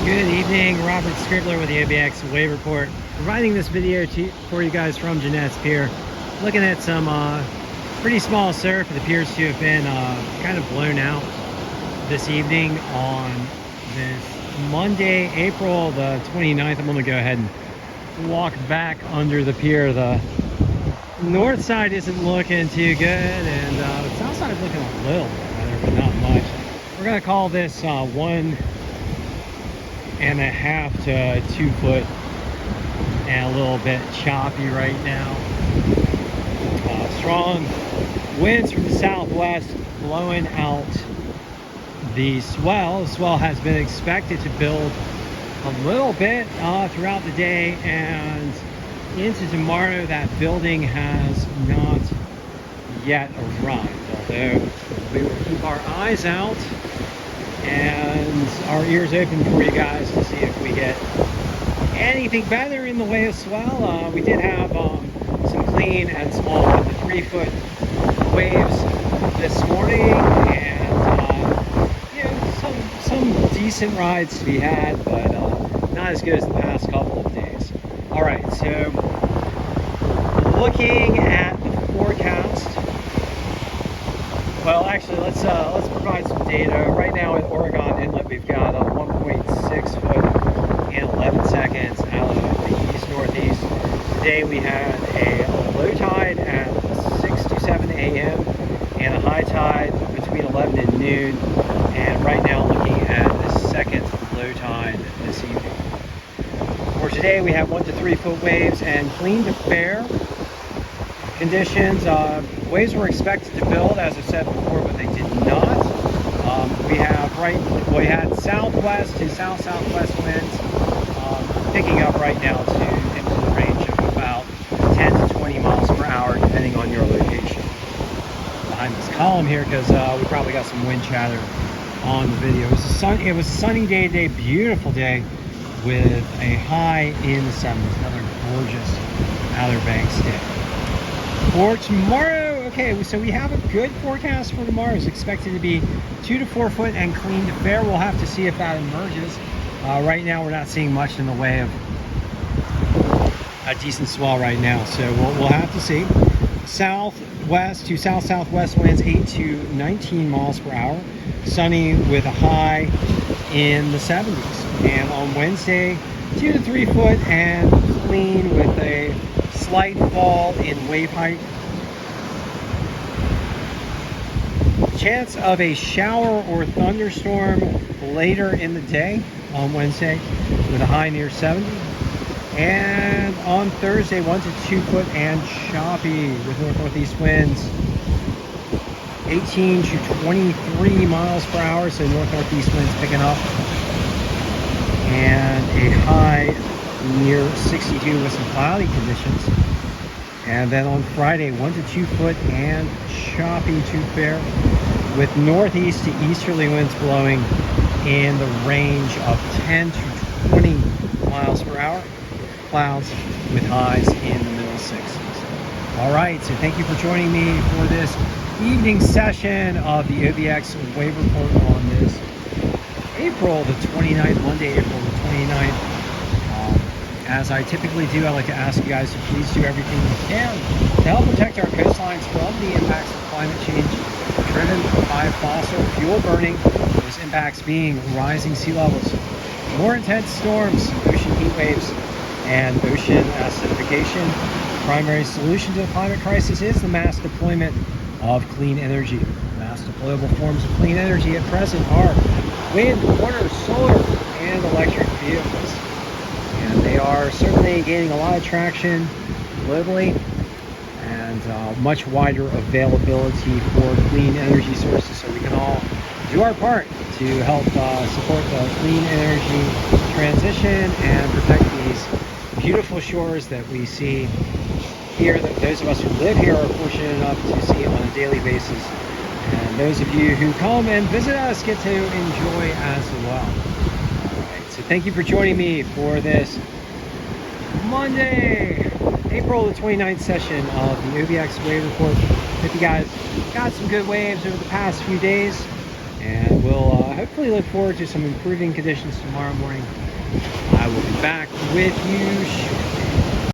Good evening, Robert Scribbler with the OBX Wave Report, providing this video for you guys from Jeanette's Pier. Looking at some pretty small surf. It appears to have been kind of blown out this evening on this Monday, April the 29th. I'm going to go ahead and walk back under the pier. The north side isn't looking too good, and the south side is looking a little bit better, but not much. We're going to call this 1.5 to 2 foot and a little bit choppy right now. Strong winds from the southwest blowing out the swell. The swell has been expected to build a little bit throughout the day and into tomorrow. That building has not yet arrived, although we will keep our eyes out and our ears open for you guys to see if we get anything better in the way of swell. We did have some clean and small 1 to 3 foot waves this morning, and some decent rides to be had, but not as good as the past couple of days. All right, so looking at the forecast. Well, actually, let's provide some data. Right now at Oregon Inlet, we've got a 1.6 foot in 11 seconds out of the east-northeast. Today we had a low tide at 6 to 7 a.m. and a high tide between 11 and noon. And right now looking at the second low tide this evening. For today we have 1 to 3 foot waves and clean to fair conditions. Waves were expected to build, as I said before, but they did not. We had southwest to south-southwest winds picking up right now to into the range of about 10 to 20 miles per hour, depending on your location. Behind this column here, because we probably got some wind chatter on the video. It was a sunny day today, beautiful day with a high in the 70s. Another gorgeous Outer Banks day. For tomorrow, okay, so we have a good forecast for tomorrow. It's expected to be 2 to 4 foot and clean to fair. We'll have to see if that emerges. Right now, we're not seeing much in the way of a decent swell right now, so we'll have to see. Southwest to south-southwest winds 8 to 19 miles per hour. Sunny with a high in the 70s. And on Wednesday, 2 to 3 foot and clean with a slight fall in wave height. Chance of a shower or thunderstorm later in the day on Wednesday with a high near 70. And on Thursday, 1 to 2 foot and choppy with north-northeast winds 18 to 23 miles per hour, so north-northeast winds picking up, and a high near 62 with some cloudy conditions. And then on Friday, 1 to 2 foot and choppy to fair with northeast to easterly winds blowing in the range of 10 to 20 miles per hour. Clouds with highs in the middle 60s. All right, so thank you for joining me for this evening session of the OBX Wave Report on this April the 29th, Monday, April the 29th. As I typically do, I like to ask you guys to please do everything you can to help protect our coastlines from the impacts of climate change driven by fossil fuel burning, those impacts being rising sea levels, more intense storms, ocean heat waves, and ocean acidification. The primary solution to the climate crisis is the mass deployment of clean energy. Mass deployable forms of clean energy at present are wind, water, solar, and electric vehicles. And they are certainly gaining a lot of traction globally, and much wider availability for clean energy sources, so we can all do our part to help support the clean energy transition and protect these beautiful shores that we see here, that those of us who live here are fortunate enough to see on a daily basis, and those of you who come and visit us get to enjoy as well. So thank you for joining me for this Monday, April the 29th session of the OBX Wave Report. Hope you guys got some good waves over the past few days, and we'll hopefully look forward to some improving conditions tomorrow morning. I will be back with you